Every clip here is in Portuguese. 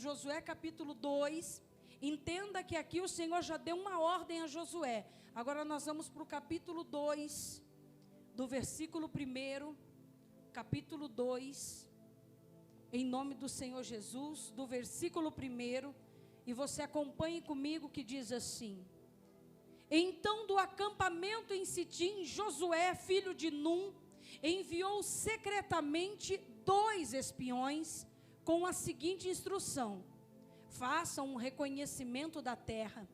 Josué capítulo 2. Entenda que aqui o Senhor já deu uma ordem a Josué. Agora nós vamos para o capítulo 2, do versículo 1, capítulo 2, em nome do Senhor Jesus, do versículo 1, e você acompanhe comigo, que diz assim: Então do acampamento em Sitim, Josué, filho de Num, enviou secretamente 2 espiões com a seguinte instrução: façam um reconhecimento da terra,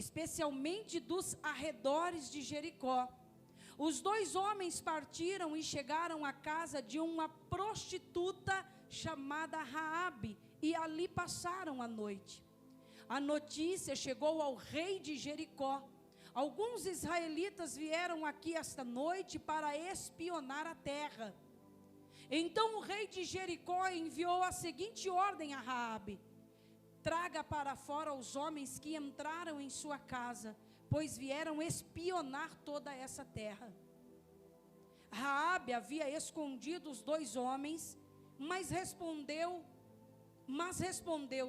especialmente dos arredores de Jericó. Os 2 homens partiram e chegaram à casa de uma prostituta chamada Raabe, e ali passaram a noite. A notícia chegou ao rei de Jericó: alguns israelitas vieram aqui esta noite para espionar a terra. Então o rei de Jericó enviou a seguinte ordem a Raabe: traga para fora os homens que entraram em sua casa, pois vieram espionar toda essa terra. Raabe havia escondido os 2 homens, mas respondeu: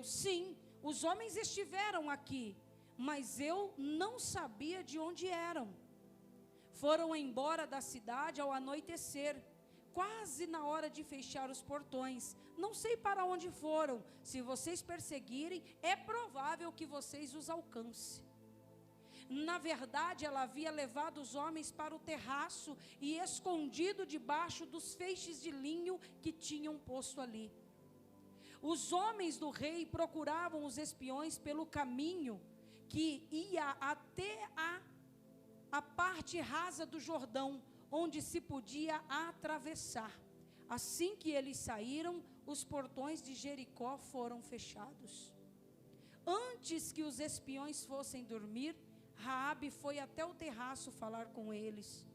sim, os homens estiveram aqui, mas eu não sabia de onde eram. Foram embora da cidade ao anoitecer, quase na hora de fechar os portões. Não sei para onde foram. Se vocês perseguirem, é provável que vocês os alcancem. Na verdade, ela havia levado os homens para o terraço e escondido debaixo dos feixes de linho que tinham posto ali. Os homens do rei procuravam os espiões pelo caminho que ia até a parte rasa do Jordão, onde se podia atravessar. Assim que eles saíram, os portões de Jericó foram fechados. Antes que os espiões fossem dormir, Raabe foi até o terraço falar com eles.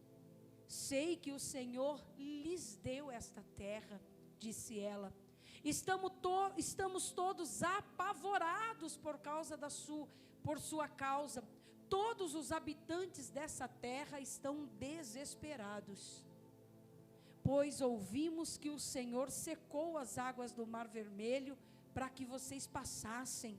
Sei que o Senhor lhes deu esta terra, disse ela. Estamos todos apavorados por sua causa. Todos os habitantes dessa terra estão desesperados, pois ouvimos que o Senhor secou as águas do Mar Vermelho para que vocês passassem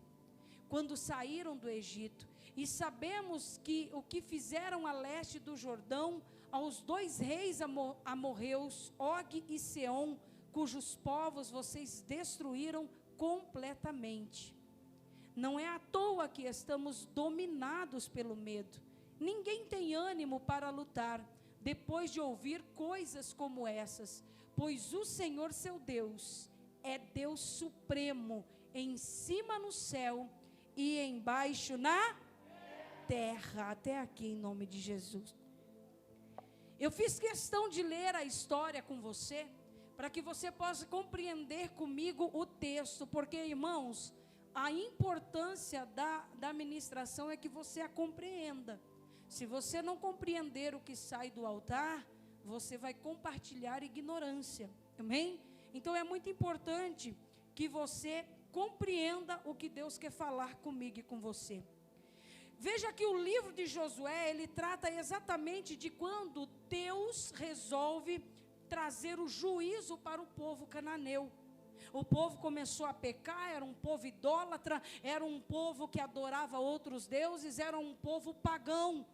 quando saíram do Egito, e sabemos que o que fizeram a leste do Jordão aos 2 reis amorreus, Og e Seom, cujos povos vocês destruíram completamente. Não é à toa que estamos dominados pelo medo. Ninguém tem ânimo para lutar depois de ouvir coisas como essas, pois o Senhor seu Deus é Deus supremo, em cima no céu e embaixo na terra. Até aqui, em nome de Jesus. Eu fiz questão de ler a história com você, para que você possa compreender comigo o texto, porque, irmãos, a importância da ministração é que você a compreenda. Se você não compreender o que sai do altar, você vai compartilhar ignorância, amém? Então é muito importante que você compreenda o que Deus quer falar comigo e com você. Veja que o livro de Josué, ele trata exatamente de quando Deus resolve trazer o juízo para o povo cananeu. O povo começou a pecar, era um povo idólatra, era um povo que adorava outros deuses, era um povo pagão.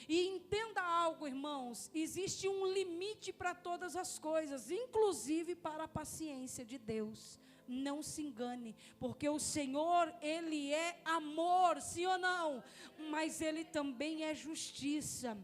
E entenda algo, irmãos, existe um limite para todas as coisas, inclusive para a paciência de Deus. Não se engane, porque o Senhor, Ele é amor, sim ou não? Mas Ele também é justiça.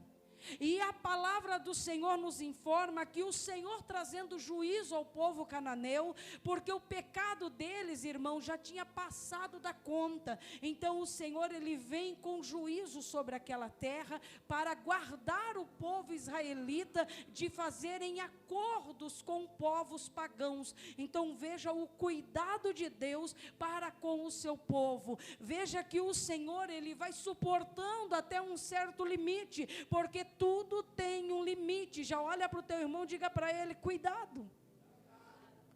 E a palavra do Senhor nos informa que o Senhor trazendo juízo ao povo cananeu, porque o pecado deles, irmão, já tinha passado da conta. Então o Senhor, Ele vem com juízo sobre aquela terra, para guardar o povo israelita de fazerem acordos com povos pagãos. Então veja o cuidado de Deus para com o seu povo. Veja que o Senhor, Ele vai suportando até um certo limite, porque tudo tem um limite. Já olha para o teu irmão, diga para ele: cuidado.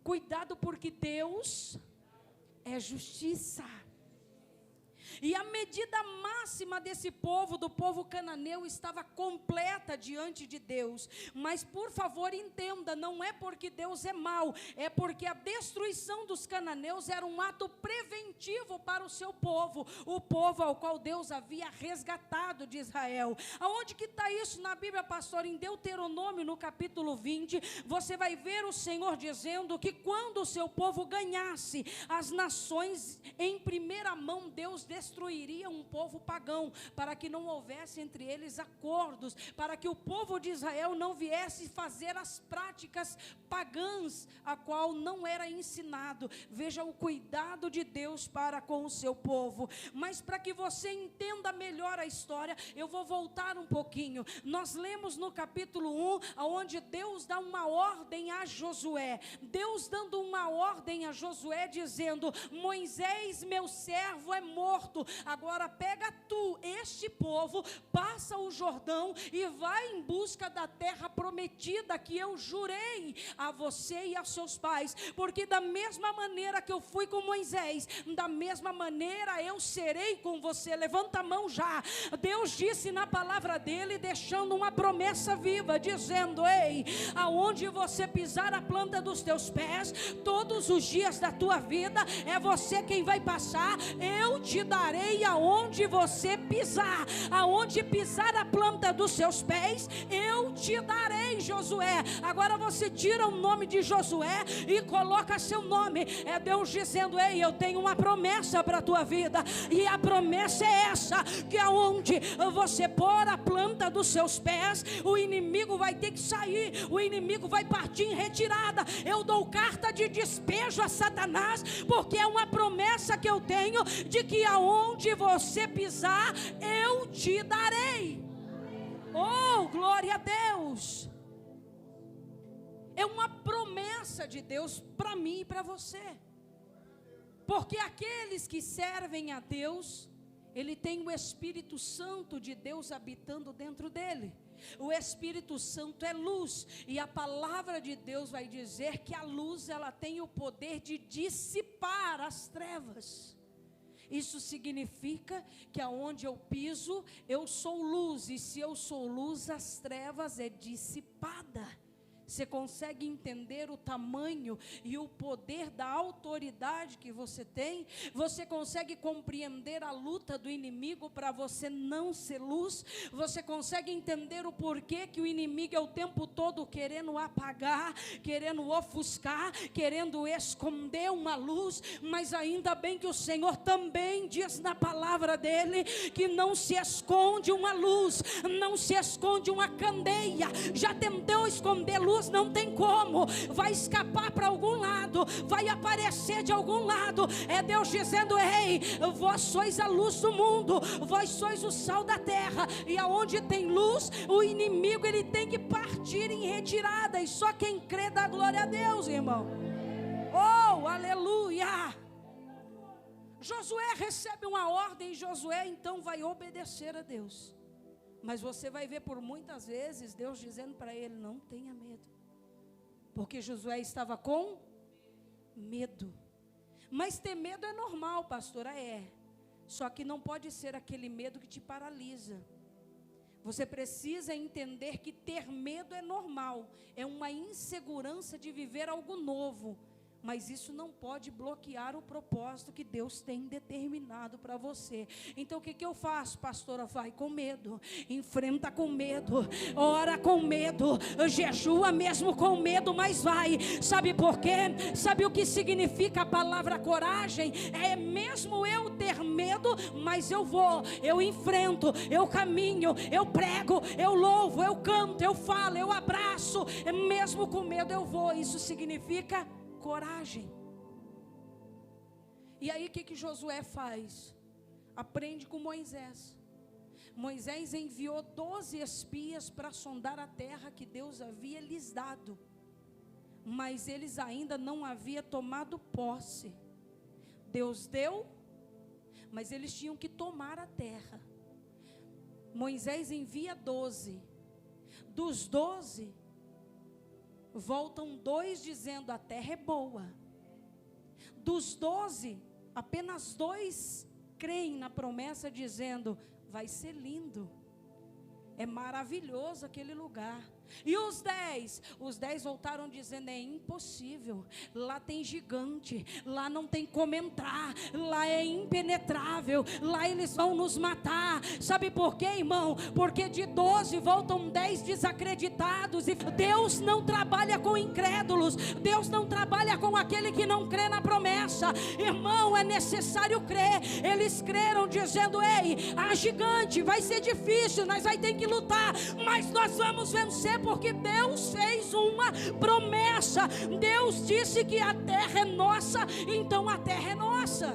Cuidado, porque Deus é justiça. E a medida máxima desse povo, do povo cananeu, estava completa diante de Deus. Mas por favor entenda, não é porque Deus é mau, é porque a destruição dos cananeus era um ato preventivo para o seu povo, o povo ao qual Deus havia resgatado de Israel. Aonde que está isso na Bíblia, pastor? Em Deuteronômio, no capítulo 20, você vai ver o Senhor dizendo que quando o seu povo ganhasse as nações em primeira mão, Deus destruiria um povo pagão, para que não houvesse entre eles acordos, para que o povo de Israel não viesse fazer as práticas pagãs, a qual não era ensinado. Veja o cuidado de Deus para com o seu povo. Mas para que você entenda melhor a história, eu vou voltar um pouquinho. Nós lemos no capítulo 1, onde Deus dá uma ordem a Josué. Deus dando uma ordem a Josué, dizendo: Moisés, meu servo, é morto. Agora pega tu, este povo, passa o Jordão e vai em busca da terra prometida que eu jurei a você e a seus pais. Porque da mesma maneira que eu fui com Moisés, da mesma maneira eu serei com você. Levanta a mão já. Deus disse na palavra dele, deixando uma promessa viva, dizendo: ei, aonde você pisar a planta dos teus pés, todos os dias da tua vida, é você quem vai passar. Eu te darei aonde você pisar, aonde pisar a planta dos seus pés, eu te darei, Josué. Agora você tira o nome de Josué e coloca seu nome. É Deus dizendo: ei, eu tenho uma promessa para a tua vida, e a promessa é essa, que aonde você pôr a planta dos seus pés, o inimigo vai ter que sair, o inimigo vai partir em retirada. Eu dou carta de despejo a Satanás, porque é uma promessa que eu tenho, de que aonde você pisar, eu te darei. Oh, glória a Deus! É uma promessa de Deus para mim e para você. Porque aqueles que servem a Deus, ele tem o Espírito Santo de Deus habitando dentro dele. O Espírito Santo é luz, e a palavra de Deus vai dizer que a luz, ela tem o poder de dissipar as trevas. Isso significa que aonde eu piso, eu sou luz, e se eu sou luz, as trevas é dissipada. Você consegue entender o tamanho e o poder da autoridade que você tem? Você consegue compreender a luta do inimigo para você não ser luz? Você consegue entender o porquê que o inimigo é o tempo todo querendo apagar, querendo ofuscar, querendo esconder uma luz? Mas ainda bem que o Senhor também diz na palavra dele que não se esconde uma luz, não se esconde uma candeia. Já tentou esconder luz? Não tem como, vai escapar para algum lado, vai aparecer de algum lado. É Deus dizendo: ei, vós sois a luz do mundo, vós sois o sal da terra, e aonde tem luz, o inimigo ele tem que partir em retirada, e só quem crê dá glória a Deus, irmão. Oh, aleluia! Josué recebe uma ordem, Josué então vai obedecer a Deus. Mas você vai ver por muitas vezes Deus dizendo para ele: não tenha medo. Porque Josué estava com medo. Mas ter medo é normal, pastora, é. Só que não pode ser aquele medo que te paralisa. Você precisa entender que ter medo é normal. É uma insegurança de viver algo novo. Mas isso não pode bloquear o propósito que Deus tem determinado para você. Então o que eu faço, pastora? Vai com medo, enfrenta com medo, ora com medo, jejua mesmo com medo, mas vai. Sabe por quê? Sabe o que significa a palavra coragem? É mesmo eu ter medo, mas eu vou, eu enfrento, eu caminho, eu prego, eu louvo, eu canto, eu falo, eu abraço. Mesmo com medo eu vou. Isso significa coragem. E aí o que Josué faz? Aprende com Moisés. Moisés enviou 12 espias para sondar a terra que Deus havia lhes dado, mas eles ainda não haviam tomado posse. Deus deu, mas eles tinham que tomar a terra. Moisés envia 12. Dos 12, voltam 2 dizendo: a terra é boa. Dos 12, apenas 2 creem na promessa, dizendo: vai ser lindo, é maravilhoso aquele lugar. E os 10 voltaram dizendo: é impossível, lá tem gigante, lá não tem como entrar, lá é impenetrável, lá eles vão nos matar. Sabe por quê, irmão? Porque de 12 voltam 10 desacreditados, e Deus não trabalha com incrédulos, Deus não trabalha com aquele que não crê na promessa. Irmão, é necessário crer. Eles creram dizendo: ei, há gigante, vai ser difícil, nós vai ter que lutar, mas nós vamos vencer, porque Deus fez uma promessa. Deus disse que a terra é nossa, então a terra é nossa.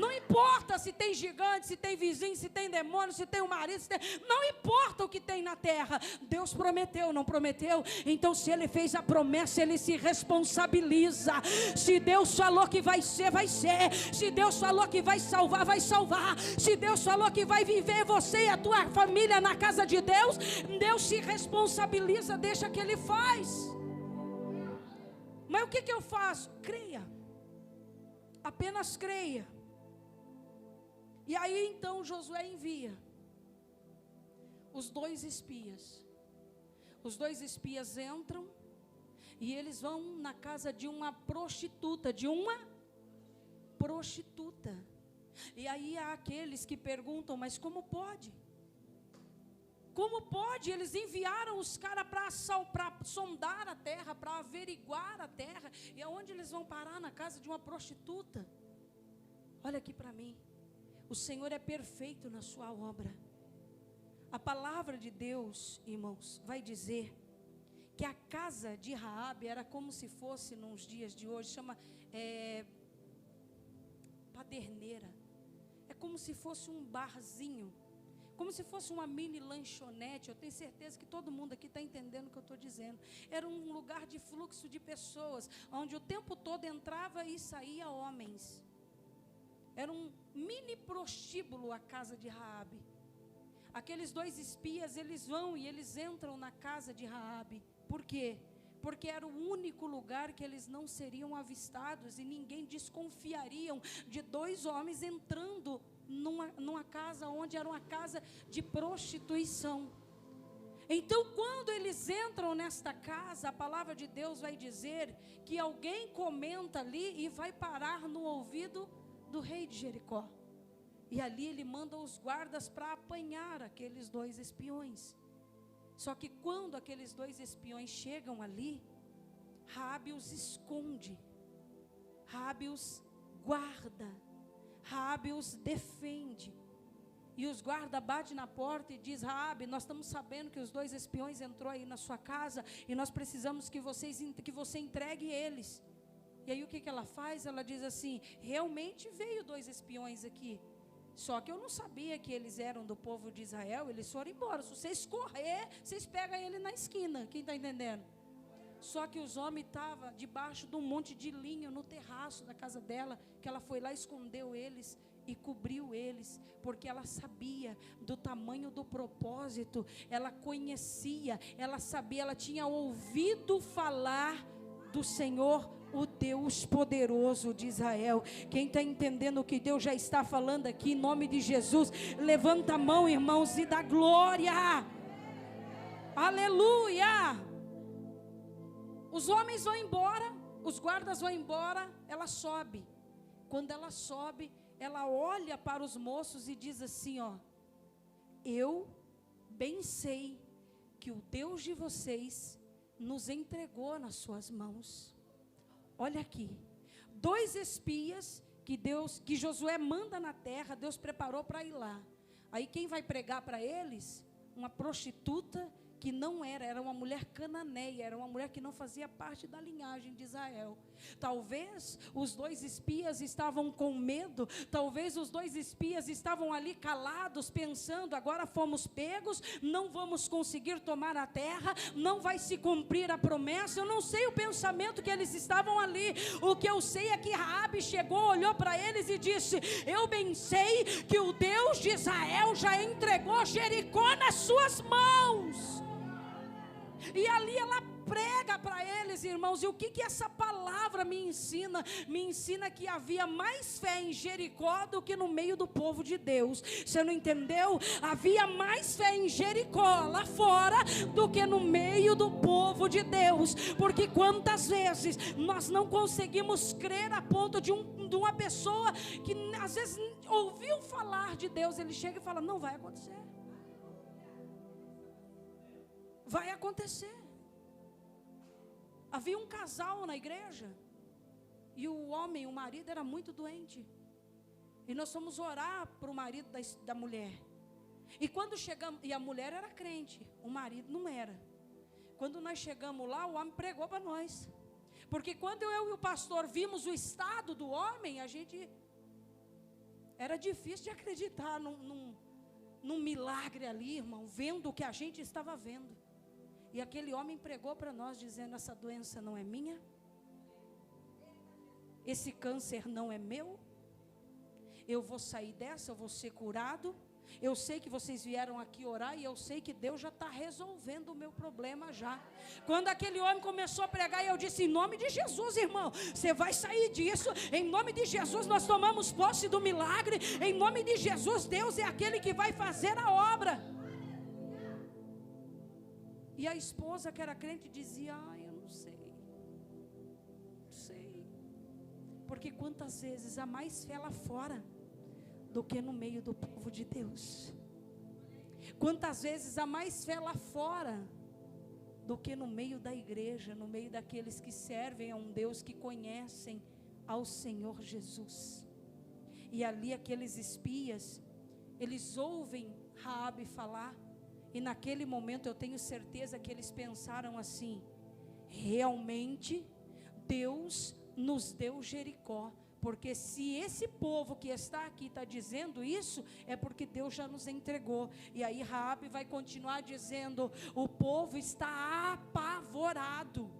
Não importa se tem gigante, se tem vizinho, se tem demônio, se tem um marido, não importa o que tem na terra. Deus prometeu, não prometeu? Então, se Ele fez a promessa, Ele se responsabiliza. Se Deus falou que vai ser, vai ser. Se Deus falou que vai salvar, vai salvar. Se Deus falou que vai viver você e a tua família na casa de Deus, Deus se responsabiliza, deixa que Ele faz. Mas o que eu faço? Creia, apenas creia. E aí então Josué envia os 2 espias. Os 2 espias entram e eles vão na casa de uma prostituta, E aí há aqueles que perguntam: mas como pode? Como pode? Eles enviaram os caras para sondar a terra, para averiguar a terra, e aonde eles vão parar? Na casa de uma prostituta. Olha aqui para mim. O Senhor é perfeito na sua obra. A palavra de Deus, irmãos, vai dizer que a casa de Raabe era como se fosse, nos dias de hoje, chama paderneira. É como se fosse um barzinho, como se fosse uma mini lanchonete. Eu tenho certeza que todo mundo aqui está entendendo o que eu estou dizendo. Era um lugar de fluxo de pessoas, onde o tempo todo entrava e saía homens. Era um mini prostíbulo a casa de Raabe. Aqueles 2 espias, eles vão e eles entram na casa de Raabe. Por quê? Porque era o único lugar que eles não seriam avistados, e ninguém desconfiariam de 2 homens entrando numa casa onde era uma casa de prostituição. Então, quando eles entram nesta casa, a palavra de Deus vai dizer que alguém comenta ali e vai parar no ouvido do rei de Jericó. E ali ele manda os guardas para apanhar aqueles 2 espiões. Só que quando aqueles 2 espiões chegam ali, Raabe os esconde, Raabe os guarda, Raabe os defende. E os guardas batem na porta e diz: Raabe, nós estamos sabendo que os 2 espiões entrou aí na sua casa, e nós precisamos que você entregue eles. E aí o que ela faz? Ela diz assim: realmente veio 2 espiões aqui, só que eu não sabia que eles eram do povo de Israel, eles foram embora. Se vocês correr, vocês pegam ele na esquina. Quem está entendendo? Só que os homens estavam debaixo de um monte de linho no terraço da casa dela, que ela foi lá, escondeu eles e cobriu eles, porque ela sabia do tamanho do propósito, ela conhecia, ela sabia, ela tinha ouvido falar do Senhor, o Deus poderoso de Israel. Quem está entendendo o que Deus já está falando aqui, em nome de Jesus, levanta a mão, irmãos, e dá glória. Aleluia. Os homens vão embora, os guardas vão embora, ela sobe. Quando ela sobe, ela olha para os moços e diz assim: ó, eu bem sei que o Deus de vocês nos entregou nas suas mãos. Olha aqui, 2 espias que Josué manda na terra, Deus preparou para ir lá. Aí quem vai pregar para eles? Uma prostituta que não era uma mulher cananeia, era uma mulher que não fazia parte da linhagem de Israel. Talvez os 2 espias estavam com medo, talvez os 2 espias estavam ali calados, pensando: agora fomos pegos, não vamos conseguir tomar a terra, não vai se cumprir a promessa. Eu não sei o pensamento que eles estavam ali. O que eu sei é que Raabe chegou, olhou para eles e disse: eu bem sei que o Deus de Israel já entregou Jericó nas suas mãos. E ali ela prega para eles, irmãos. E o que essa palavra me ensina? Me ensina que havia mais fé em Jericó do que no meio do povo de Deus. Você não entendeu? Havia mais fé em Jericó lá fora do que no meio do povo de Deus. Porque quantas vezes nós não conseguimos crer a ponto de uma pessoa que às vezes ouviu falar de Deus, ele chega e fala: não vai acontecer. Vai acontecer. Havia um casal na igreja, e o homem, o marido, era muito doente. E nós fomos orar para o marido da mulher. E quando chegamos, e a mulher era crente, o marido não era. Quando nós chegamos lá, o homem pregou para nós. Porque quando eu e o pastor vimos o estado do homem, era difícil de acreditar num milagre ali, irmão, vendo o que a gente estava vendo. E aquele homem pregou para nós, dizendo: essa doença não é minha, esse câncer não é meu, eu vou sair dessa, eu vou ser curado. Eu sei que vocês vieram aqui orar, e eu sei que Deus já está resolvendo o meu problema já. Quando aquele homem começou a pregar, eu disse: em nome de Jesus, irmão, você vai sair disso. Em nome de Jesus nós tomamos posse do milagre. Em nome de Jesus, Deus é aquele que vai fazer a obra. E a esposa, que era crente, dizia: eu não sei. Porque quantas vezes há mais fé lá fora do que no meio do povo de Deus. Quantas vezes há mais fé lá fora do que no meio da igreja, no meio daqueles que servem a um Deus, que conhecem ao Senhor Jesus. E ali aqueles espias, eles ouvem Raabe falar, e naquele momento eu tenho certeza que eles pensaram assim: realmente Deus nos deu Jericó. Porque se esse povo que está aqui está dizendo isso, é porque Deus já nos entregou. E aí Raabe vai continuar dizendo: o povo está apavorado.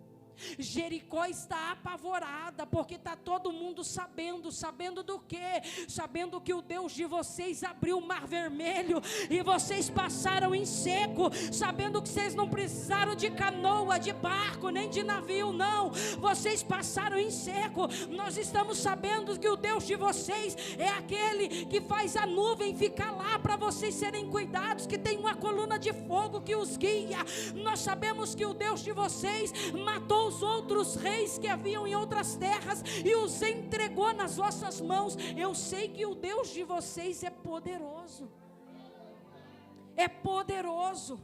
Jericó está apavorada, porque está todo mundo sabendo do quê? Sabendo que o Deus de vocês abriu o mar vermelho, e vocês passaram em seco, sabendo que vocês não precisaram de canoa, de barco, nem de navio, não, vocês passaram em seco. Nós estamos sabendo que o Deus de vocês é aquele que faz a nuvem ficar lá para vocês serem cuidados, que tem uma coluna de fogo que os guia. Nós sabemos que o Deus de vocês matou os outros reis que haviam em outras terras e os entregou nas vossas mãos. Eu sei que o Deus de vocês é poderoso. É poderoso.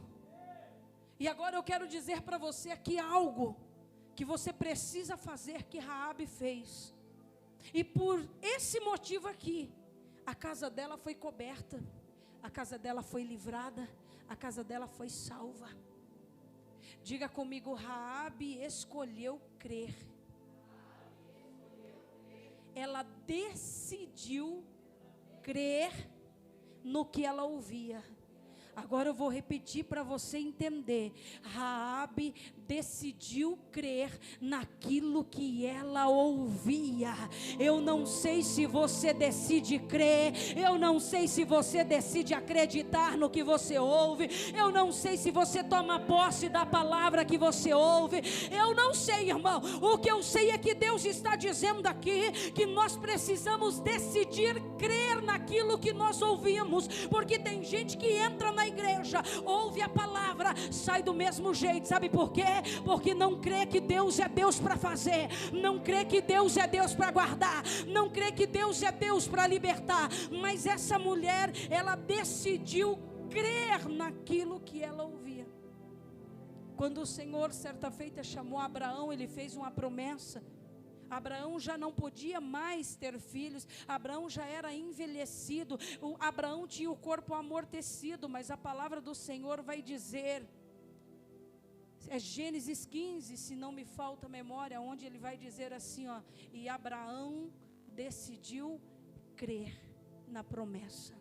E agora eu quero dizer para você aqui algo que você precisa fazer, que Raabe fez. E por esse motivo aqui, a casa dela foi coberta, a casa dela foi livrada, a casa dela foi salva. Diga comigo: Raabe escolheu crer. Ela decidiu crer no que ela ouvia. Agora eu vou repetir para você entender. Raabe decidiu crer naquilo que ela ouvia. Eu não sei se você decide crer, eu não sei se você decide acreditar no que você ouve, eu não sei se você toma posse da palavra que você ouve, eu não sei, irmão. O que eu sei é que Deus está dizendo aqui que nós precisamos decidir crer naquilo que nós ouvimos, porque tem gente que entra na igreja, ouve a palavra, sai do mesmo jeito. Sabe por quê? Porque não crê que Deus é Deus para fazer, não crê que Deus é Deus para guardar, não crê que Deus é Deus para libertar. Mas essa mulher, ela decidiu crer naquilo que ela ouvia. Quando o Senhor certa feita chamou Abraão, ele fez uma promessa. Abraão já não podia mais ter filhos, Abraão já era envelhecido, Abraão tinha o corpo amortecido, mas a palavra do Senhor vai dizer, é Gênesis 15, se não me falta a memória, onde ele vai dizer assim, ó: e Abraão decidiu crer na promessa.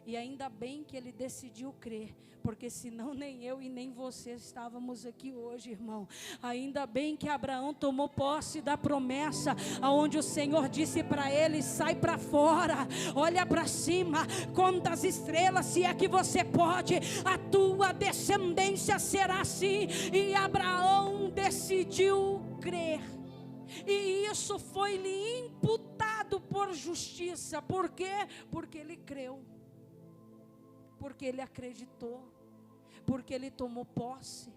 E ainda bem que ele decidiu crer, porque senão nem eu e nem você estávamos aqui hoje, irmão. Ainda bem que Abraão tomou posse da promessa, aonde o Senhor disse para ele: sai para fora, olha para cima, conta as estrelas, se é que você pode, a tua descendência será assim. E Abraão decidiu crer, e isso foi-lhe imputado por justiça. Por quê? Porque ele creu, porque ele acreditou, porque ele tomou posse,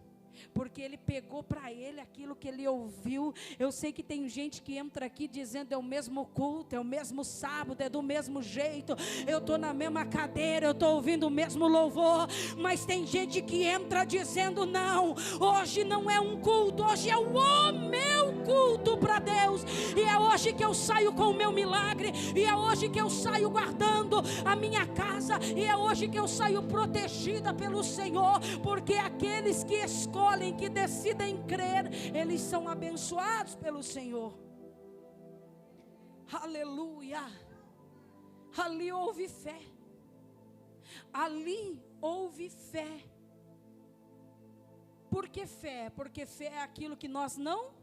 porque ele pegou para ele aquilo que ele ouviu. Eu sei que tem gente que entra aqui dizendo: é o mesmo culto, é o mesmo sábado, é do mesmo jeito, eu estou na mesma cadeira, eu estou ouvindo o mesmo louvor. Mas tem gente que entra dizendo: não, hoje não é um culto, hoje é o meu culto para Deus, e é hoje que eu saio com o meu milagre, e é hoje que eu saio guardando a minha casa, e é hoje que eu saio protegida pelo Senhor. Porque aqueles que escolhem, que decidem crer, eles são abençoados pelo Senhor. Aleluia. Ali houve fé, ali houve fé. Por que fé? Porque fé é aquilo que nós não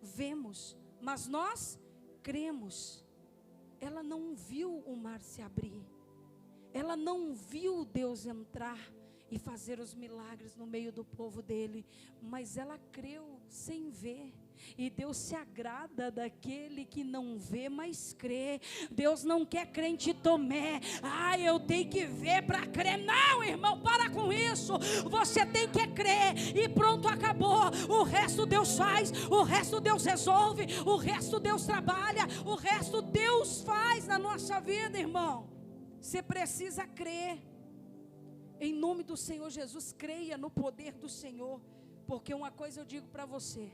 vemos, mas nós cremos. Ela não viu o mar se abrir, ela não viu Deus entrar e fazer os milagres no meio do povo dele, mas ela creu sem ver. E Deus se agrada daquele que não vê, mas crê. Deus não quer crente Tomé: eu tenho que ver para crer. Não, irmão, para com isso. Você tem que crer e pronto, acabou. O resto Deus faz, o resto Deus resolve, o resto Deus trabalha, o resto Deus faz na nossa vida, irmão. Você precisa crer. Em nome do Senhor Jesus, creia no poder do Senhor. Porque uma coisa eu digo para você: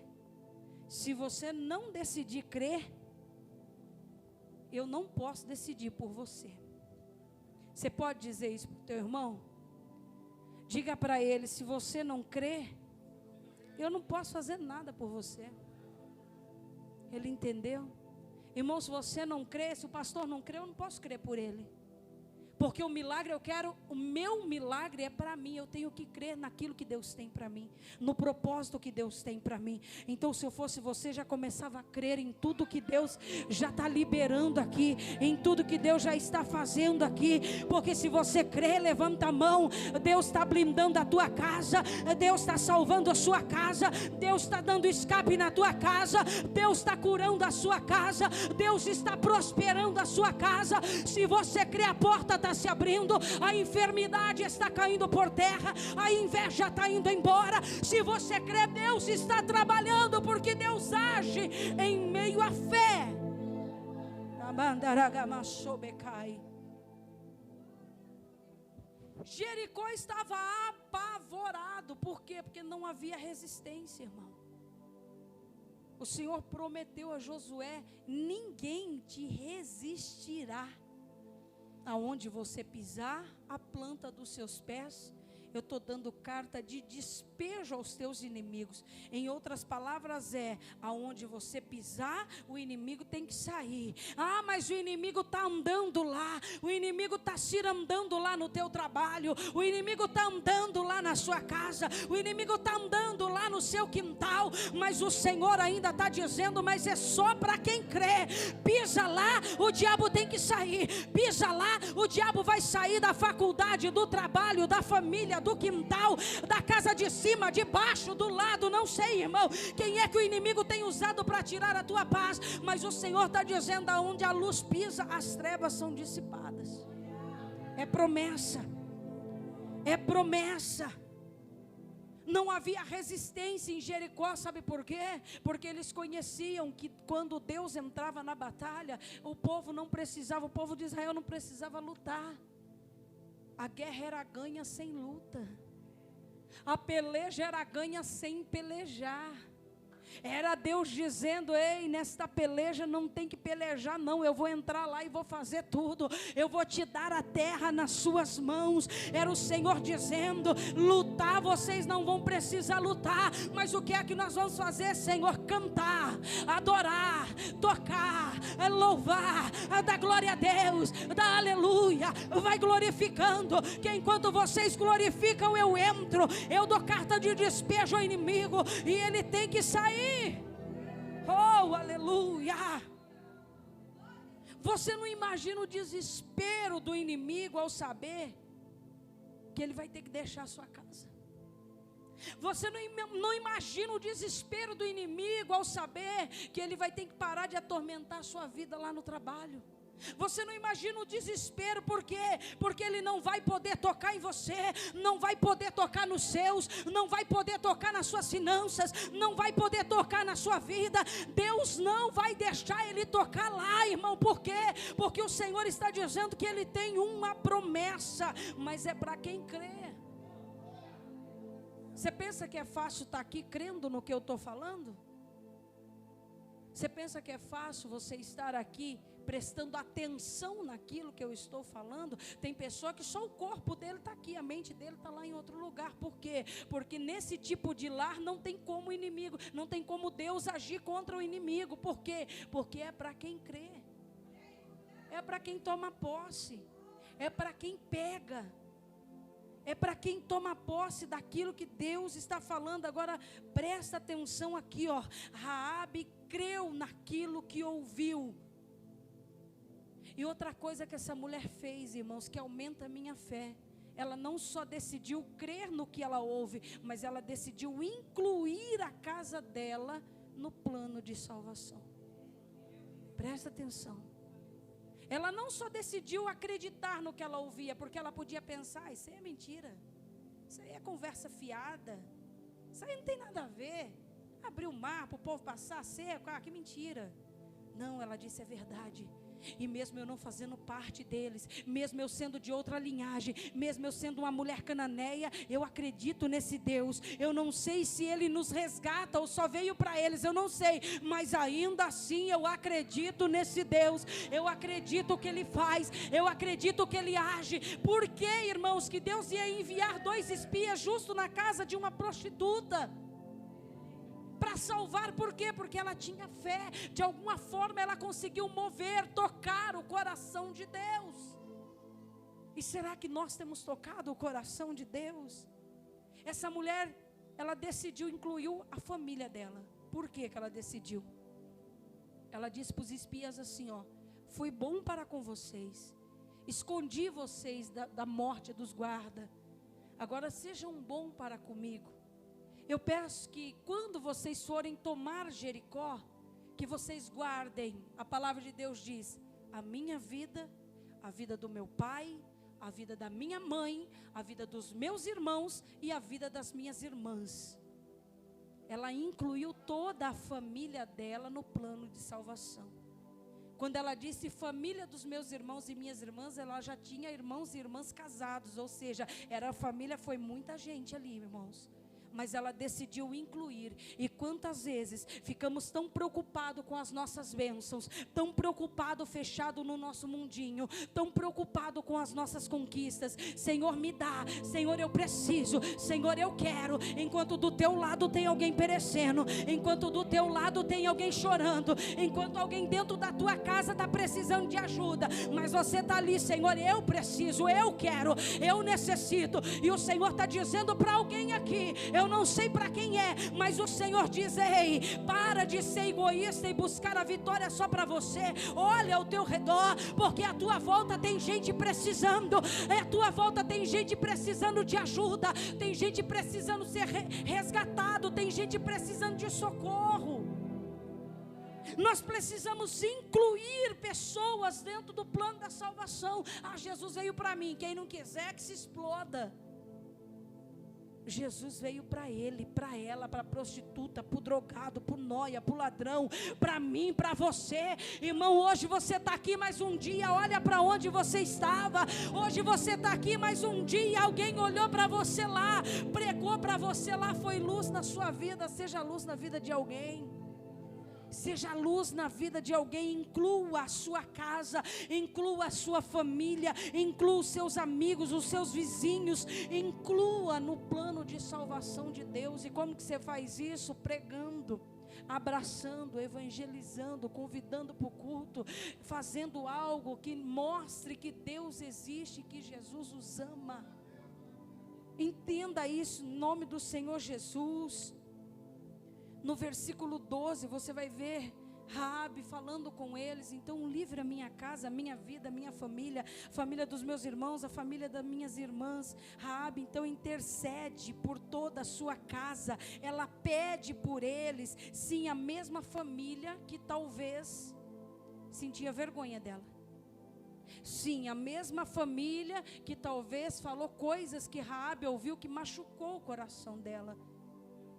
se você não decidir crer, eu não posso decidir por você. Você pode dizer isso para o teu irmão? Diga para ele: se você não crer, eu não posso fazer nada por você. Ele entendeu? Irmão, se você não crê, se o pastor não crê, eu não posso crer por ele. Porque o milagre eu quero, o meu milagre é para mim. Eu tenho que crer naquilo que Deus tem para mim, no propósito que Deus tem para mim. Então, se eu fosse você, já começava a crer em tudo que Deus já está liberando aqui, em tudo que Deus já está fazendo aqui. Porque se você crê, levanta a mão. Deus está blindando a tua casa, Deus está salvando a sua casa, Deus está dando escape na tua casa, Deus está curando a sua casa, Deus está prosperando a sua casa. Se você crê, a porta está se abrindo, a enfermidade está caindo por terra, a inveja está indo embora. Se você crê, Deus está trabalhando, porque Deus age em meio à fé. Jericó estava apavorado. Por quê? Porque não havia resistência, irmão. O Senhor prometeu a Josué: ninguém te resistirá. Aonde você pisar a planta dos seus pés, eu estou dando carta de despejo aos teus inimigos. Em outras palavras, aonde você pisar, o inimigo tem que sair. Mas o inimigo está andando lá, o inimigo está se andando lá no teu trabalho, o inimigo está andando lá na sua casa, o inimigo está andando lá no seu quintal. Mas o Senhor ainda está dizendo: mas é só para quem crê. Pisa lá, o diabo tem que sair. Pisa lá, o diabo vai sair da faculdade, do trabalho, da família, do quintal, da casa de cima, de baixo, do lado. Não sei, irmão, quem é que o inimigo tem usado para tirar a tua paz, mas o Senhor está dizendo: aonde a luz pisa, as trevas são dissipadas. É promessa, é promessa. Não havia resistência em Jericó, sabe por quê? Porque eles conheciam que quando Deus entrava na batalha, o povo não precisava, o povo de Israel não precisava lutar. A guerra era ganha sem luta, a peleja era ganha sem pelejar. Era Deus dizendo: ei, nesta peleja não tem que pelejar não, eu vou entrar lá e vou fazer tudo, eu vou te dar a terra nas suas mãos. Era o Senhor dizendo: lutar vocês não vão precisar lutar, mas o que é que nós vamos fazer, Senhor? Cantar, adorar, tocar, louvar, dar glória a Deus, dar aleluia. Vai glorificando, que enquanto vocês glorificam, eu entro, eu dou carta de despejo ao inimigo e ele tem que sair. Oh, aleluia. Você não imagina o desespero do inimigo ao saber que ele vai ter que deixar a sua casa. Você não imagina o desespero do inimigo ao saber que ele vai ter que parar de atormentar a sua vida lá no trabalho. Você não imagina o desespero, por quê? Porque ele não vai poder tocar em você, não vai poder tocar nos seus, não vai poder tocar nas suas finanças, não vai poder tocar na sua vida. Deus não vai deixar ele tocar lá, irmão. Por quê? Porque o Senhor está dizendo que ele tem uma promessa, mas é para quem crê. Você pensa que é fácil estar aqui crendo no que eu estou falando? Você pensa que é fácil você estar aqui prestando atenção naquilo que eu estou falando? Tem pessoa que só o corpo dele está aqui, a mente dele está lá em outro lugar. Por quê? Porque nesse tipo de lar não tem como o inimigo, não tem como Deus agir contra o inimigo. Por quê? Porque é para quem crê, é para quem toma posse, é para quem pega, é para quem toma posse daquilo que Deus está falando. Agora presta atenção aqui, ó. Raabe creu naquilo que ouviu. E outra coisa que essa mulher fez, irmãos, que aumenta a minha fé, ela não só decidiu crer no que ela ouve, mas ela decidiu incluir a casa dela no plano de salvação. Presta atenção. Ela não só decidiu acreditar no que ela ouvia, porque ela podia pensar: isso aí é mentira, isso aí é conversa fiada, isso aí não tem nada a ver, abrir o mar para o povo passar seco, que mentira. Não, ela disse: é verdade. E mesmo eu não fazendo parte deles, mesmo eu sendo de outra linhagem, mesmo eu sendo uma mulher cananeia, eu acredito nesse Deus. Eu não sei se Ele nos resgata ou só veio para eles, eu não sei, mas ainda assim eu acredito nesse Deus. Eu acredito que Ele faz, eu acredito que Ele age. Por que, irmãos, que Deus ia enviar 2 espias justo na casa de uma prostituta? Para salvar. Por quê? Porque ela tinha fé. De alguma forma ela conseguiu mover, tocar o coração de Deus. E será que nós temos tocado o coração de Deus? Essa mulher, ela decidiu incluir a família dela. Por que ela decidiu? Ela disse para os espias assim, ó: fui bom para com vocês, escondi vocês da morte dos guardas, agora sejam bom para comigo. Eu peço que quando vocês forem tomar Jericó, que vocês guardem, a palavra de Deus diz, a minha vida, a vida do meu pai, a vida da minha mãe, a vida dos meus irmãos e a vida das minhas irmãs. Ela incluiu toda a família dela no plano de salvação. Quando ela disse família dos meus irmãos e minhas irmãs, ela já tinha irmãos e irmãs casados, ou seja, era a família, foi muita gente ali, irmãos. Mas ela decidiu incluir. E quantas vezes ficamos tão preocupados com as nossas bênçãos, tão preocupados, fechado no nosso mundinho, tão preocupado com as nossas conquistas. Senhor, me dá, Senhor, eu preciso, Senhor, eu quero, enquanto do teu lado tem alguém perecendo, enquanto do teu lado tem alguém chorando, enquanto alguém dentro da tua casa está precisando de ajuda, mas você está ali: Senhor, eu preciso, eu quero, eu necessito. E o Senhor está dizendo para alguém aqui, eu não sei para quem é, mas o Senhor diz: ei, para de ser egoísta e buscar a vitória só para você. Olha ao teu redor, porque à tua volta tem gente precisando, à tua volta tem gente precisando de ajuda, tem gente precisando ser resgatado, tem gente precisando de socorro. Nós precisamos incluir pessoas dentro do plano da salvação. Jesus veio para mim, quem não quiser que se exploda. Jesus veio para ele, para ela, para a prostituta, para o drogado, para o nóia, para o ladrão, para mim, para você. Irmão, hoje você está aqui mais um dia, olha para onde você estava. Hoje você está aqui mais um dia, alguém olhou para você lá, pregou para você lá, foi luz na sua vida. Seja luz na vida de alguém. Seja luz na vida de alguém, inclua a sua casa, inclua a sua família, inclua os seus amigos, os seus vizinhos, inclua no plano de salvação de Deus. E como que você faz isso? Pregando, abraçando, evangelizando, convidando para o culto, fazendo algo que mostre que Deus existe, que Jesus os ama. Entenda isso em nome do Senhor Jesus. No versículo 12 você vai ver Raabe falando com eles: então livre a minha casa, a minha vida, a minha família, a família dos meus irmãos, a família das minhas irmãs. Raabe então intercede por toda a sua casa, ela pede por eles. Sim, a mesma família que talvez sentia vergonha dela. Sim, a mesma família que talvez falou coisas que Raabe ouviu que machucou o coração dela,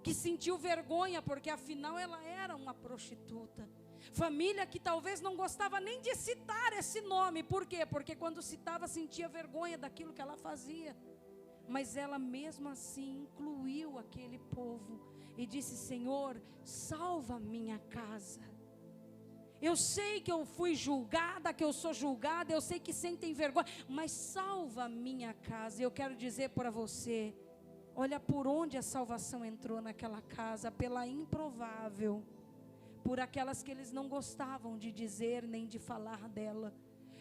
que sentiu vergonha, porque afinal ela era uma prostituta. Família que talvez não gostava nem de citar esse nome. Por quê? Porque quando citava sentia vergonha daquilo que ela fazia. Mas ela mesmo assim incluiu aquele povo e disse: Senhor, salva a minha casa. Eu sei que eu fui julgada, que eu sou julgada, eu sei que sentem vergonha, mas salva a minha casa. Eu quero dizer para você, olha por onde a salvação entrou naquela casa: pela improvável, por aquelas que eles não gostavam de dizer nem de falar dela.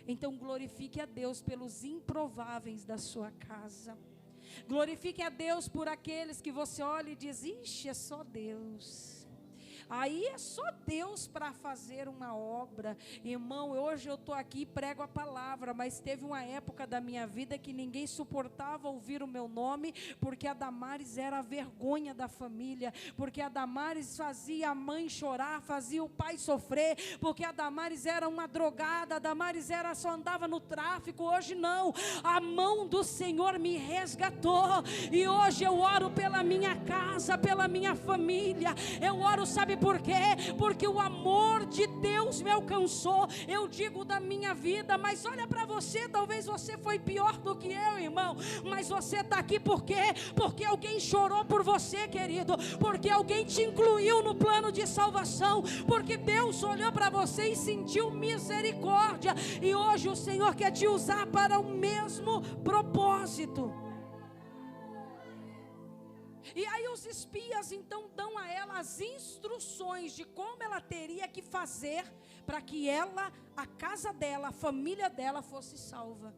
Então glorifique a Deus pelos improváveis da sua casa. Glorifique a Deus por aqueles que você olha e diz: ixi, é só Deus. Aí é só Deus para fazer uma obra. Irmão, hoje eu estou aqui e prego a palavra, mas teve uma época da minha vida que ninguém suportava ouvir o meu nome, porque a Damares era a vergonha da família, porque a Damares fazia a mãe chorar, fazia o pai sofrer, porque a Damares era uma drogada, a Damares só andava no tráfico. Hoje não, a mão do Senhor me resgatou, e hoje eu oro pela minha casa, pela minha família. Eu oro, sabe por quê? Porque o amor de Deus me alcançou. Eu digo da minha vida, mas olha para você, talvez você foi pior do que eu, irmão, mas você está aqui por quê? Porque alguém chorou por você, querido, porque alguém te incluiu no plano de salvação, porque Deus olhou para você e sentiu misericórdia, e hoje o Senhor quer te usar para o mesmo propósito. E aí os espias então dão a ela as instruções de como ela teria que fazer para que ela, a casa dela, a família dela fosse salva.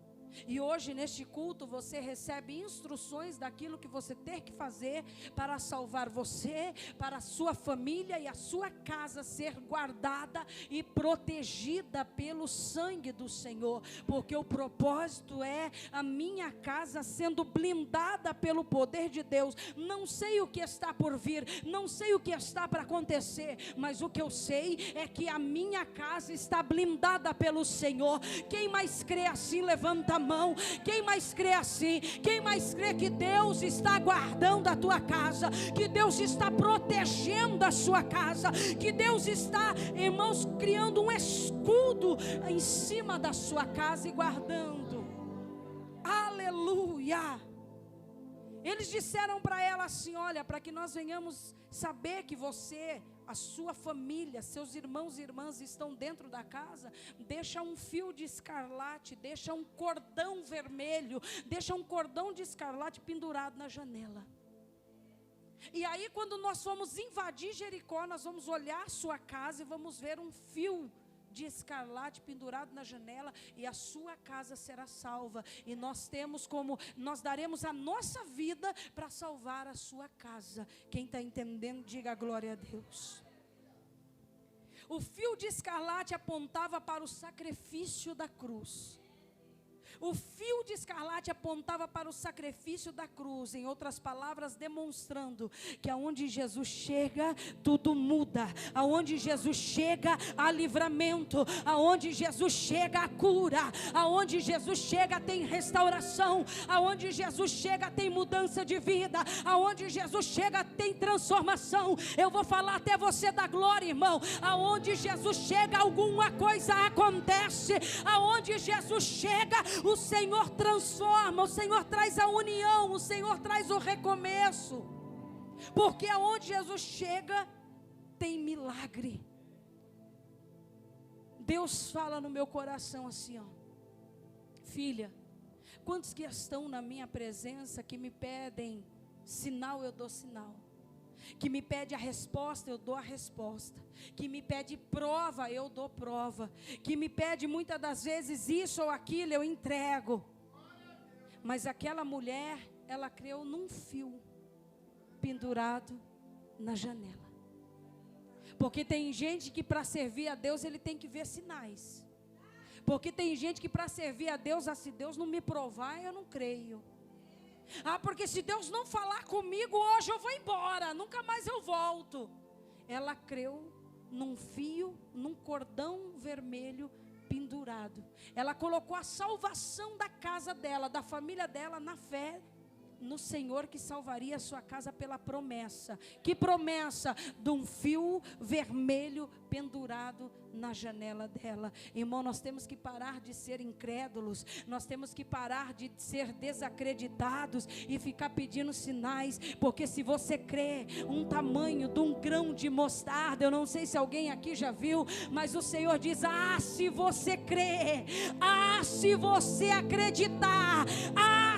E hoje neste culto você recebe instruções daquilo que você tem que fazer para salvar você, para a sua família e a sua casa ser guardada e protegida pelo sangue do Senhor, porque o propósito é a minha casa sendo blindada pelo poder de Deus. Não sei o que está por vir, não sei o que está para acontecer, mas o que eu sei é que a minha casa está blindada pelo Senhor. Quem mais crê assim, levanta a mão. Quem mais crê assim? Quem mais crê que Deus está guardando a tua casa, que Deus está protegendo a sua casa, que Deus está, irmãos, criando um escudo em cima da sua casa e guardando? Aleluia! Eles disseram para ela assim: olha, para que nós venhamos saber que você, a sua família, seus irmãos e irmãs estão dentro da casa, deixa um fio de escarlate, deixa um cordão vermelho, deixa um cordão de escarlate pendurado na janela. E aí quando nós formos invadir Jericó, nós vamos olhar a sua casa e vamos ver um fio de escarlate pendurado na janela, e a sua casa será salva, e nós daremos a nossa vida para salvar a sua casa. Quem está entendendo, diga glória a Deus. O fio de escarlate apontava para o sacrifício da cruz. O fio de escarlate apontava para o sacrifício da cruz, em outras palavras, demonstrando que aonde Jesus chega, tudo muda. Aonde Jesus chega, há livramento. Aonde Jesus chega, há cura. Aonde Jesus chega, tem restauração. Aonde Jesus chega, tem mudança de vida. Aonde Jesus chega, tem transformação. Eu vou falar até você da glória, irmão. Aonde Jesus chega, alguma coisa acontece. Aonde Jesus chega, o Senhor transforma, o Senhor traz a união, o Senhor traz o recomeço. Porque aonde Jesus chega, tem milagre. Deus fala no meu coração assim, ó: filha, quantos que estão na minha presença que me pedem sinal, eu dou sinal. Que me pede a resposta, eu dou a resposta. Que me pede prova, eu dou prova. Que me pede muitas das vezes isso ou aquilo, eu entrego. Mas aquela mulher, ela creu num fio pendurado na janela. Porque tem gente que para servir a Deus ele tem que ver sinais. Porque tem gente que para servir a Deus, se Deus não me provar, eu não creio. Porque se Deus não falar comigo hoje, eu vou embora, nunca mais eu volto. Ela creu num fio, num cordão vermelho pendurado. Ela colocou a salvação da casa dela, da família dela, na fé no Senhor que salvaria a sua casa pela promessa. Que promessa? De um fio vermelho pendurado na janela dela. Irmão, nós temos que parar de ser incrédulos, nós temos que parar de ser desacreditados e ficar pedindo sinais, porque se você crê um tamanho de um grão de mostarda, eu não sei se alguém aqui já viu, mas o Senhor diz: se você crer, se você acreditar,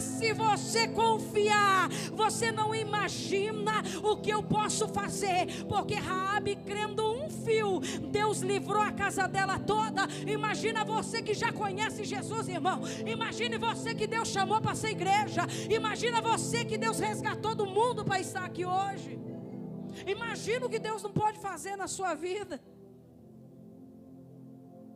se você confiar, você não imagina o que eu posso fazer. Porque Raabe, crendo um fio, Deus livrou a casa dela toda. Imagina você que já conhece Jesus, irmão. Imagine você que Deus chamou para ser igreja. Imagina você que Deus resgatou do mundo para estar aqui hoje. Imagina o que Deus não pode fazer na sua vida.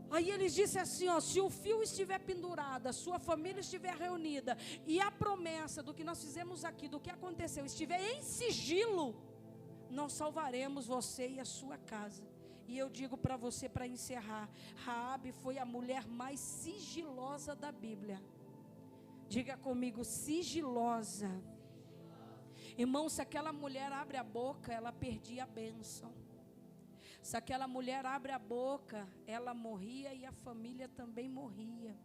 Aí eles disseram assim, se o fio estiver pendurado, a sua família estiver reunida, e a promessa do que nós fizemos aqui, do que aconteceu, estiver em sigilo, nós salvaremos você e a sua casa. E eu digo para você, para encerrar, Raabe foi a mulher mais sigilosa da Bíblia. Diga comigo, sigilosa. Irmão, se aquela mulher abre a boca, ela perdia a bênção. Se aquela mulher abre a boca, ela morria e a família também morria.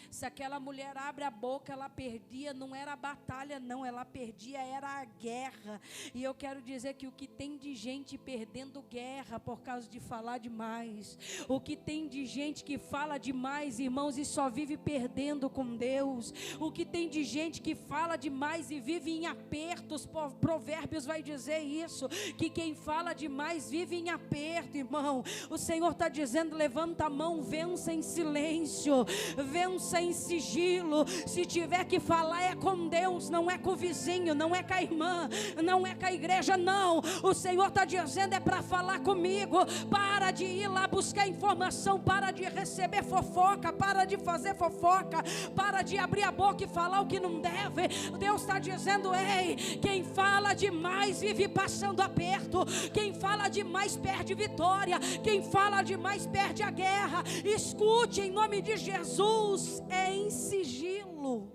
Se aquela mulher abre a boca, ela perdia, não era a batalha não, ela perdia, era a guerra. E eu quero dizer que o que tem de gente perdendo guerra por causa de falar demais, o que tem de gente que fala demais, irmãos, e só vive perdendo com Deus, o que tem de gente que fala demais e vive em apertos, Provérbios vai dizer isso, que quem fala demais vive em aperto, irmão. O Senhor está dizendo, levanta a mão, vença em silêncio, vença em sigilo. Se tiver que falar é com Deus, não é com o vizinho, não é com a irmã, não é com a igreja, não. O Senhor está dizendo, é para falar comigo. Para de ir lá buscar informação, para de receber fofoca, para de fazer fofoca, para de abrir a boca e falar o que não deve. Deus está dizendo, ei, quem fala demais vive passando aperto, quem fala demais perde vitória, quem fala demais perde a guerra. Escute em nome de Jesus, é em sigilo.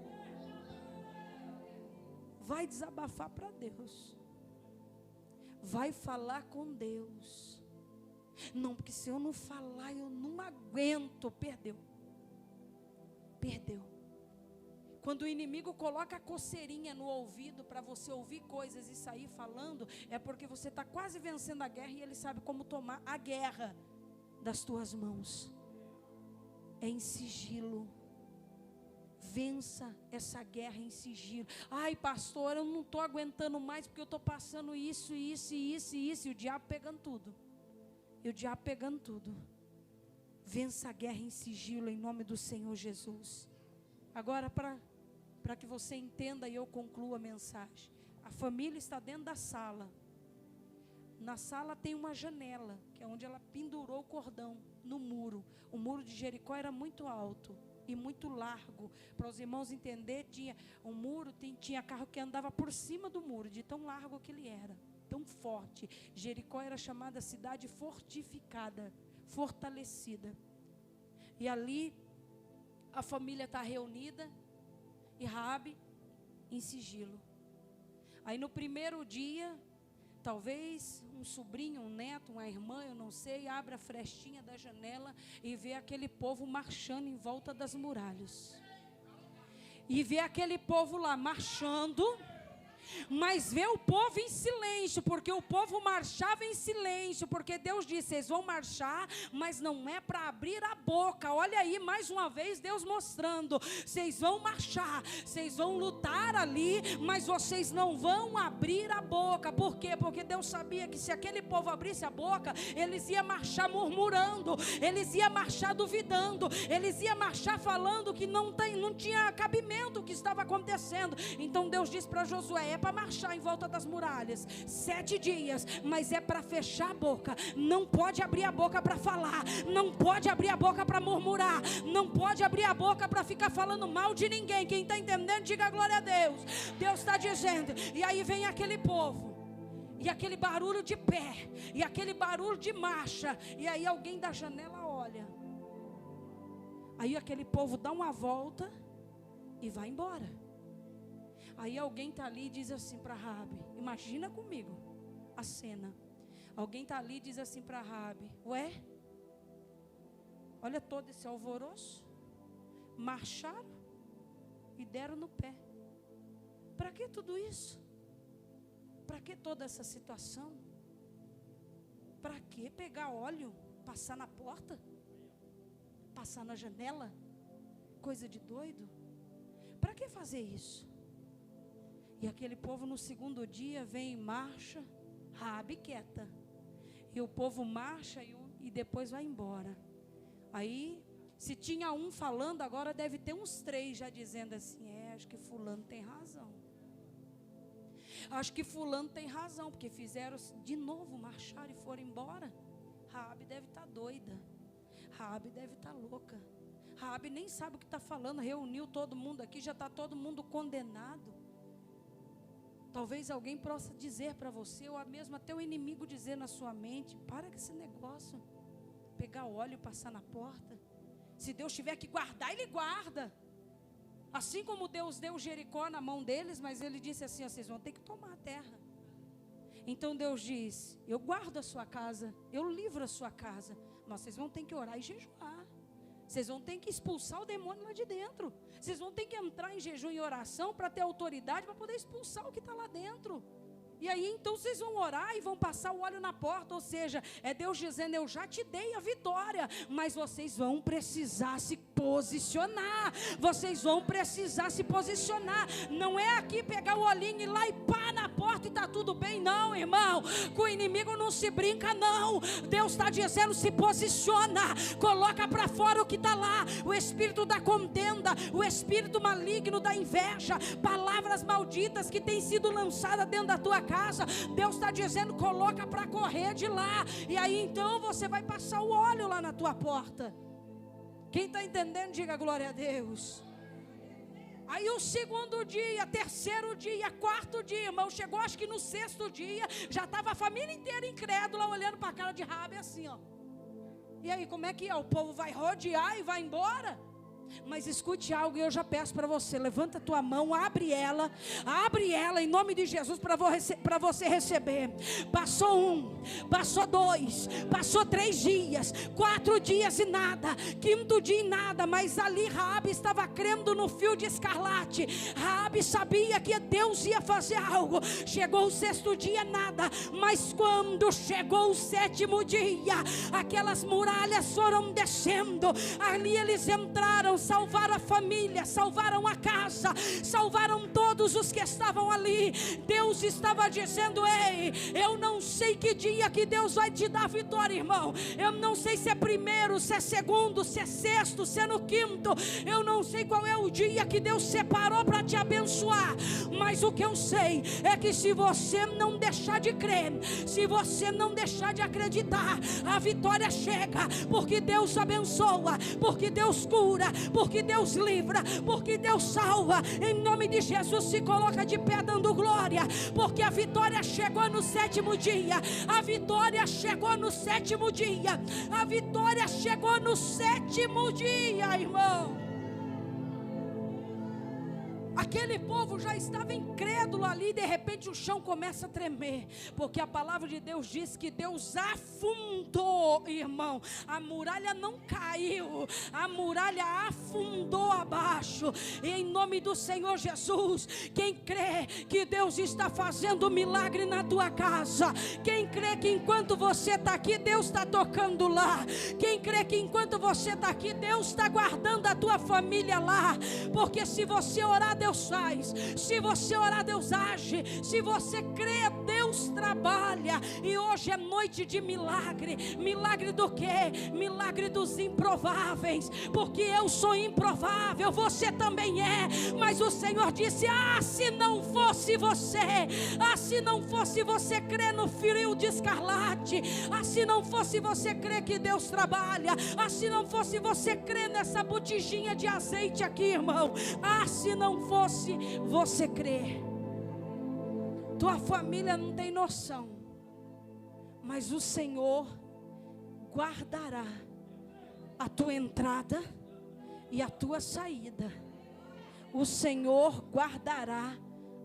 Vai desabafar para Deus, vai falar com Deus. Não, porque se eu não falar, eu não aguento. Perdeu. Quando o inimigo coloca a coceirinha no ouvido para você ouvir coisas e sair falando, é porque você está quase vencendo a guerra e ele sabe como tomar a guerra das tuas mãos. É em sigilo. Vença essa guerra em sigilo. Ai, pastor, eu não estou aguentando mais porque eu estou passando isso. E o diabo pegando tudo. Vença a guerra em sigilo em nome do Senhor Jesus. Agora, para que você entenda e eu concluo a mensagem. A família está dentro da sala. Na sala tem uma janela, que é onde ela pendurou o cordão no muro. O muro de Jericó era muito alto. e muito largo. Para os irmãos entenderem, tinha um muro, tinha carro que andava por cima do muro, de tão largo que ele era, tão forte. Jericó era chamada cidade fortificada, fortalecida. E ali a família está reunida, e Raabe em sigilo. Aí no primeiro dia, talvez um sobrinho, um neto, uma irmã, eu não sei, abre a frestinha da janela e vê aquele povo marchando em volta das muralhas. E vê aquele povo lá marchando, mas vê o povo em silêncio, porque o povo marchava em silêncio, porque Deus disse, vocês vão marchar, mas não é para abrir a boca. Olha aí, mais uma vez Deus mostrando, vocês vão marchar, vocês vão lutar ali, mas vocês não vão abrir a boca. Por quê? Porque Deus sabia que se aquele povo abrisse a boca, eles iam marchar murmurando, eles iam marchar duvidando, eles iam marchar falando que não tinha cabimento o que estava acontecendo. Então Deus disse para Josué, para marchar em volta das muralhas 7 dias, mas é para fechar a boca. Não pode abrir a boca para falar, não pode abrir a boca para murmurar, não pode abrir a boca para ficar falando mal de ninguém. Quem está entendendo, diga glória a Deus. Deus está dizendo, e aí vem aquele povo, e aquele barulho de pé, e aquele barulho de marcha, e aí alguém da janela olha, aí aquele povo dá uma volta e vai embora. Aí alguém está ali e diz assim para Raabe, imagina comigo a cena. Alguém está ali e diz assim para Raabe, ué, olha todo esse alvoroço, marcharam e deram no pé. Para que tudo isso? Para que toda essa situação? Para que pegar óleo, passar na porta, passar na janela? Coisa de doido. Para que fazer isso? E aquele povo no segundo dia vem em marcha, Raabe quieta. E o povo marcha e depois vai embora. Aí, se tinha um falando, agora deve ter uns 3 já dizendo assim, acho que fulano tem razão. Acho que fulano tem razão, porque fizeram de novo marchar e foram embora. Raabe deve estar doida. Raabe deve estar louca. Raabe nem sabe o que está falando, reuniu todo mundo aqui, já está todo mundo condenado. Talvez alguém possa dizer para você, ou mesmo até o inimigo dizer na sua mente, para com esse negócio, pegar óleo e passar na porta. Se Deus tiver que guardar, Ele guarda. Assim como Deus deu Jericó na mão deles, mas Ele disse assim, vocês vão ter que tomar a terra. Então Deus diz, eu guardo a sua casa, eu livro a sua casa, mas vocês vão ter que orar e jejuar. Vocês vão ter que expulsar o demônio lá de dentro. Vocês vão ter que entrar em jejum e oração para ter autoridade, para poder expulsar o que está lá dentro. E aí então vocês vão orar e vão passar o óleo na porta. Ou seja, é Deus dizendo, eu já te dei a vitória, mas vocês vão precisar se posicionar. Vocês vão precisar se posicionar. Não é aqui pegar o olhinho e ir lá e pá na porta e está tudo bem. Não, irmão, com o inimigo não se brinca não. Deus está dizendo, se posiciona, coloca para fora o que está lá, o espírito da contenda, o espírito maligno da inveja, palavras malditas que têm sido lançadas dentro da tua casa. Deus está dizendo, coloca para correr de lá. E aí então você vai passar o óleo lá na tua porta. Quem está entendendo, diga glória a Deus. Aí o segundo dia, terceiro dia, quarto dia, irmão, chegou acho que no 6º dia, já estava a família inteira incrédula, olhando para a cara de Raabe assim, ó. E aí, como é que é? O povo vai rodear e vai embora? Mas escute algo e eu já peço para você, levanta a tua mão, abre ela em nome de Jesus para você receber. Passou 1, passou 2, passou 3 dias, 4 dias e nada, 5º dia e nada, mas ali Raabe estava crendo no fio de escarlate. Raabe sabia que Deus ia fazer algo. Chegou o 6º dia, nada, mas quando chegou o 7º dia, aquelas muralhas foram descendo, ali eles entraram, salvaram a família, salvaram a casa, salvaram todo todos os que estavam ali, Deus estava dizendo: ei, eu não sei que dia que Deus vai te dar vitória, irmão. Eu não sei se é primeiro, se é segundo, se é sexto, se é no quinto. Eu não sei qual é o dia que Deus separou para te abençoar, mas o que eu sei é que se você não deixar de crer, se você não deixar de acreditar, a vitória chega, porque Deus abençoa, porque Deus cura, porque Deus livra, porque Deus salva. Em nome de Jesus, se coloca de pé dando glória, porque a vitória chegou no sétimo dia. A vitória chegou no sétimo dia. A vitória chegou no sétimo dia, irmão. Aquele povo já estava incrédulo ali, de repente o chão começa a tremer, porque a palavra de Deus diz que Deus afundou, irmão. A muralha não caiu, a muralha afundou abaixo. E em nome do Senhor Jesus, quem crê que Deus está fazendo milagre na tua casa, quem crê que enquanto você está aqui, Deus está tocando lá, quem crê que enquanto você está aqui, Deus está guardando a tua família lá, porque se você orar, Deus faz, se você orar, Deus age, se você crê, Deus trabalha. E hoje é noite de milagre. Milagre do quê? Milagre dos improváveis, porque eu sou improvável, você também é, mas o Senhor disse: se não fosse você, se não fosse você crer no fio de escarlate, se não fosse você crer que Deus trabalha, se não fosse você crer nessa botijinha de azeite aqui, irmão, se não fosse você crer, tua família não tem noção, mas o Senhor guardará a tua entrada e a tua saída. O Senhor guardará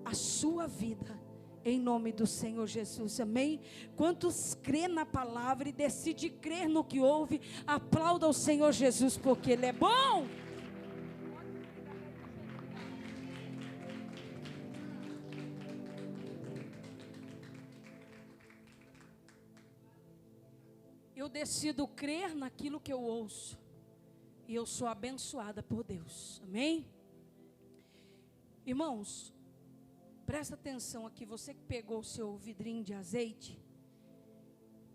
a sua vida, em nome do Senhor Jesus, amém? Quantos crê na palavra e decide crer no que ouve, aplauda o Senhor Jesus, porque Ele é bom. Eu decido crer naquilo que eu ouço, e eu sou abençoada por Deus, amém? Irmãos, presta atenção aqui, você que pegou o seu vidrinho de azeite,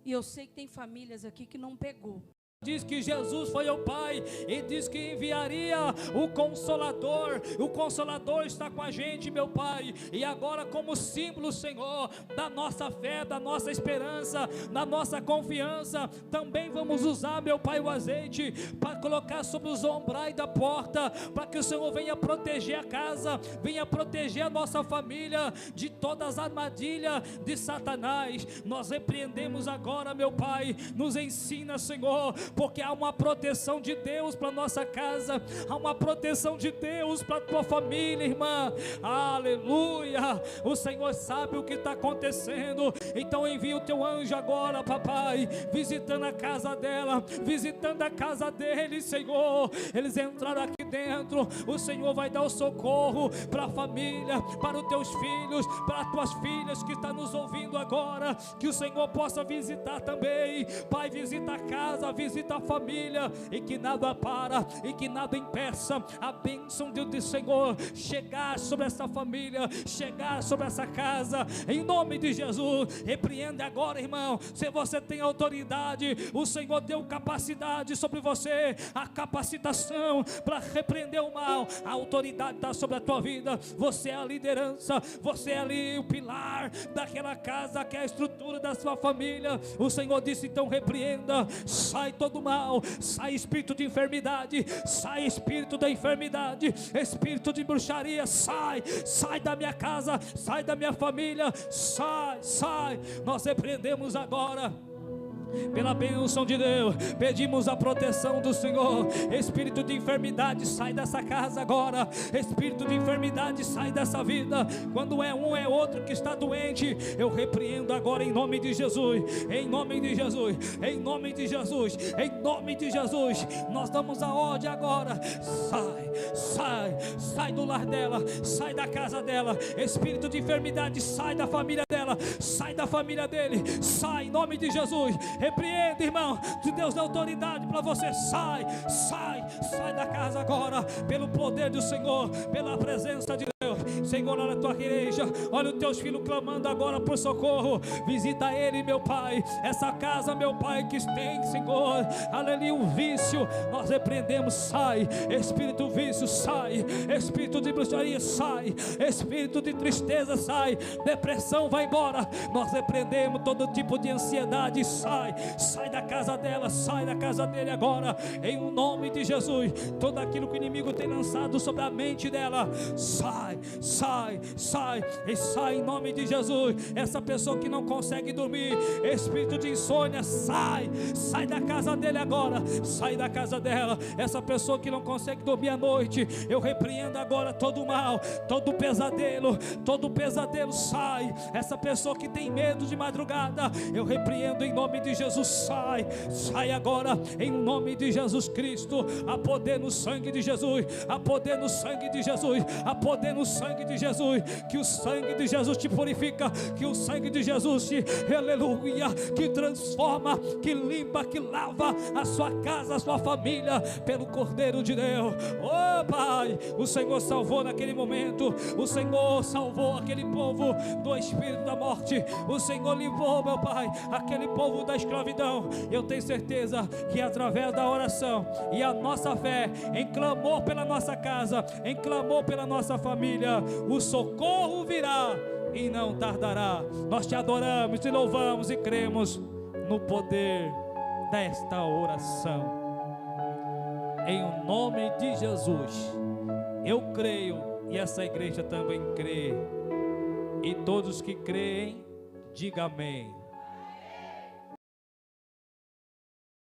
e eu sei que tem famílias aqui que não pegou. Diz que Jesus foi ao Pai e diz que enviaria o Consolador. O Consolador está com a gente, meu Pai. E agora, como símbolo, Senhor, da nossa fé, da nossa esperança, da nossa confiança, também vamos usar, meu Pai, o azeite para colocar sobre os ombrais da porta, para que o Senhor venha proteger a casa, venha proteger a nossa família de todas as armadilhas de Satanás. Nós repreendemos agora, meu Pai, nos ensina, Senhor, porque há uma proteção de Deus para nossa casa, há uma proteção de Deus para a tua família, irmã. Aleluia. O Senhor sabe o que está acontecendo, então envia o teu anjo agora, papai, visitando a casa dela, visitando a casa dele, Senhor. Eles entraram aqui dentro, o Senhor vai dar o socorro para a família, para os teus filhos, para as tuas filhas que estão nos ouvindo agora, que o Senhor possa visitar também, Pai, visita a casa, visita a família, e que nada para, e que nada impeça a bênção do Senhor chegar sobre essa família, chegar sobre essa casa, em nome de Jesus. Repreende agora, irmão, se você tem autoridade, o Senhor deu capacidade sobre você, a capacitação para repreender o mal, a autoridade está sobre a tua vida, você é a liderança, você é ali o pilar daquela casa, que é a estrutura da sua família. O Senhor disse, então repreenda, sai todo mal, sai espírito de enfermidade, sai espírito da enfermidade, espírito de bruxaria, sai da minha casa, sai da minha família, sai, nós repreendemos agora. Pela bênção de Deus, pedimos a proteção do Senhor. Espírito de enfermidade, sai dessa casa agora. Espírito de enfermidade, sai dessa vida. Quando é um, é outro que está doente, eu repreendo agora em nome de Jesus. Em nome de Jesus, em nome de Jesus, em nome de Jesus. Nós damos a ordem agora. Sai do lar dela, sai da casa dela. Espírito de enfermidade, sai da família dela, sai da família dele, sai em nome de Jesus. Repreende, irmão, de Deus dá autoridade para você. Sai da casa agora, pelo poder do Senhor, pela presença de Deus. Senhor, olha a tua igreja, olha os teus filhos clamando agora por socorro. Visita ele, meu Pai, essa casa, meu Pai, que tem, Senhor, aleluia, um vício. Nós repreendemos, sai, espírito vício, sai, espírito de bruxaria, sai, espírito de tristeza, sai, depressão, vai embora. Nós repreendemos todo tipo de ansiedade, sai da casa dela, sai da casa dele agora, em nome de Jesus. Tudo aquilo que o inimigo tem lançado sobre a mente dela, sai e sai em nome de Jesus. Essa pessoa que não consegue dormir, espírito de insônia, sai da casa dele agora, sai da casa dela. Essa pessoa que não consegue dormir à noite, eu repreendo agora todo o mal, todo o pesadelo sai. Essa pessoa que tem medo de madrugada, eu repreendo em nome de Jesus, sai agora em nome de Jesus Cristo. Há poder no sangue de Jesus, há poder no sangue de Jesus, há poder no sangue de Jesus. Que o sangue de Jesus te purifica, que o sangue de Jesus te, aleluia, que transforma, que limpa, que lava a sua casa, a sua família, pelo Cordeiro de Deus. Oh Pai, o Senhor salvou naquele momento, o Senhor salvou aquele povo do espírito da morte, o Senhor livrou, meu Pai, aquele povo da escravidão. Eu tenho certeza que através da oração e a nossa fé em clamor pela nossa casa, em clamor pela nossa família, o socorro virá e não tardará. Nós te adoramos, te louvamos e cremos no poder desta oração. Em nome de Jesus, eu creio e essa igreja também crê. E todos que creem, diga amém.